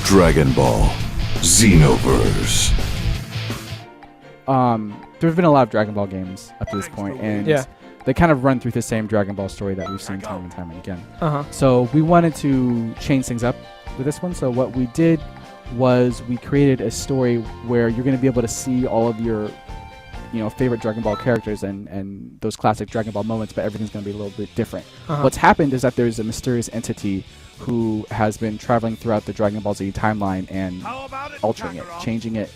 Dragon Ball Xenoverse. There's been a lot of Dragon Ball games up to this point, and they kind of run through the same Dragon Ball story that we've seen time and time and again. So we wanted to change things up with this one. So what we did was we created a story where you're going to be able to see all of your favorite Dragon Ball characters and those classic Dragon Ball moments, but everything's going to be a little bit different. What's happened is that there's a mysterious entity who has been traveling throughout the Dragon Ball Z timeline and altering it, changing it.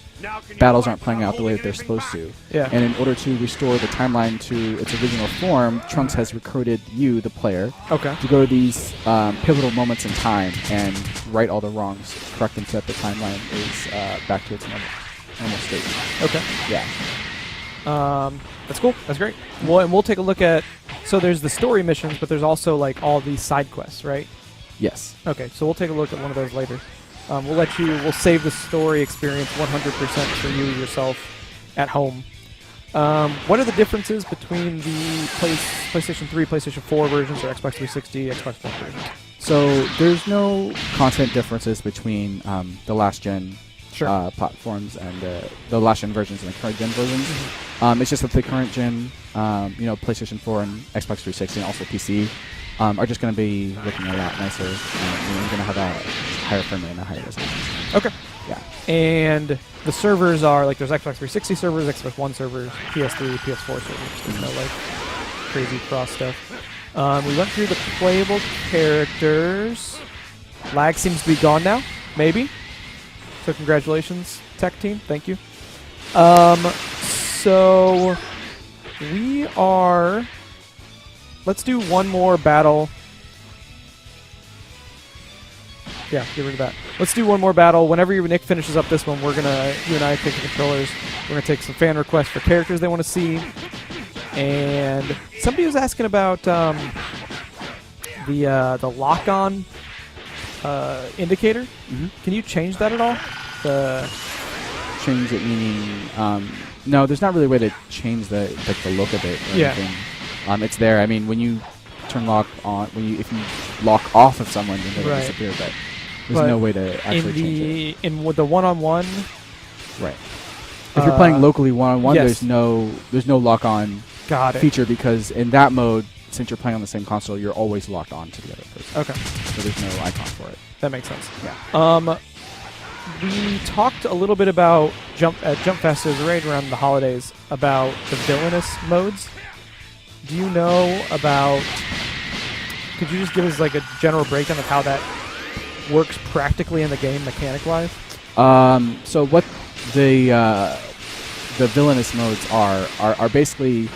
Battles aren't playing out the way that they're supposed to. And in order to restore the timeline to its original form, Trunks has recruited you, the player, to go to these pivotal moments in time and right all the wrongs, correct them so that the timeline is back to its normal state. That's cool. That's great. Well, and we'll take a look at. So there's the story missions, but there's also like all these side quests, right? Yes. Okay, so we'll take a look at one of those later. We'll save the story experience 100% for you yourself at home. What are the differences between the PlayStation 3, PlayStation 4 versions, or Xbox 360, Xbox One versions? So there's no content differences between the last gen platforms and the last gen versions and the current gen versions. It's just that the current gen, PlayStation 4 and Xbox 360 and also PC are just going to be looking a lot nicer. You're going to have a higher frame rate and a higher resolution. Okay. Yeah. And the servers are like there's Xbox 360 servers, Xbox One servers, PS3, PS4 servers. There's no like crazy cross stuff. We went through the playable characters. Lag seems to be gone now. Maybe. So congratulations, tech team. Thank you. So we are. Let's do one more battle. Yeah, get rid of that. Let's do one more battle. Whenever Nick finishes up this one, you and I take the controllers. We're gonna take some fan requests for characters they want to see. And somebody was asking about the lock-on indicator. Can you change that at all? Change it meaning no, there's not really a way to change the look of it or anything. It's there. I mean, when you turn lock on, if you lock off of someone, then it'll disappear. But there's no way to actually change it. In the one-on-one, right? If you're playing locally one-on-one, there's no lock-on feature because in that mode, since you're playing on the same console, you're always locked on to the other person. Okay. So there's no icon for it. That makes sense. Yeah. We talked a little bit about Jump Fest right around the holidays about the villainous modes. Do you know about? Could you just give us like a general breakdown of how that works practically in the game, mechanic-wise? So what the villainous modes are basically,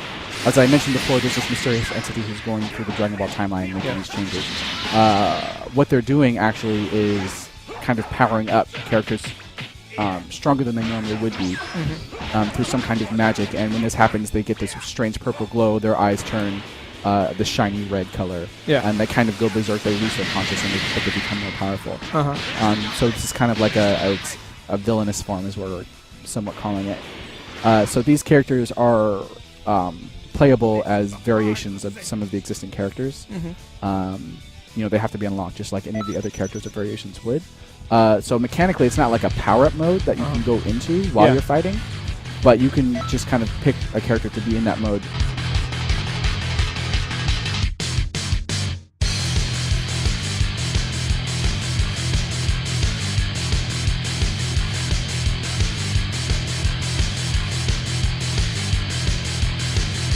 as I mentioned before, there's this mysterious entity who's going through the Dragon Ball timeline making these changes. What they're doing actually is kind of powering up characters stronger than they normally would be through some kind of magic, and when this happens they get this strange purple glow, their eyes turn the shiny red color, and they kind of go berserk, they lose their consciousness and they become more powerful. So this is kind of like a villainous form is what we're somewhat calling it. So these characters are playable as variations of some of the existing characters. They have to be unlocked just like any of the other characters or variations would. So mechanically, it's not like a power-up mode that you can go into while you're fighting, but you can just kind of pick a character to be in that mode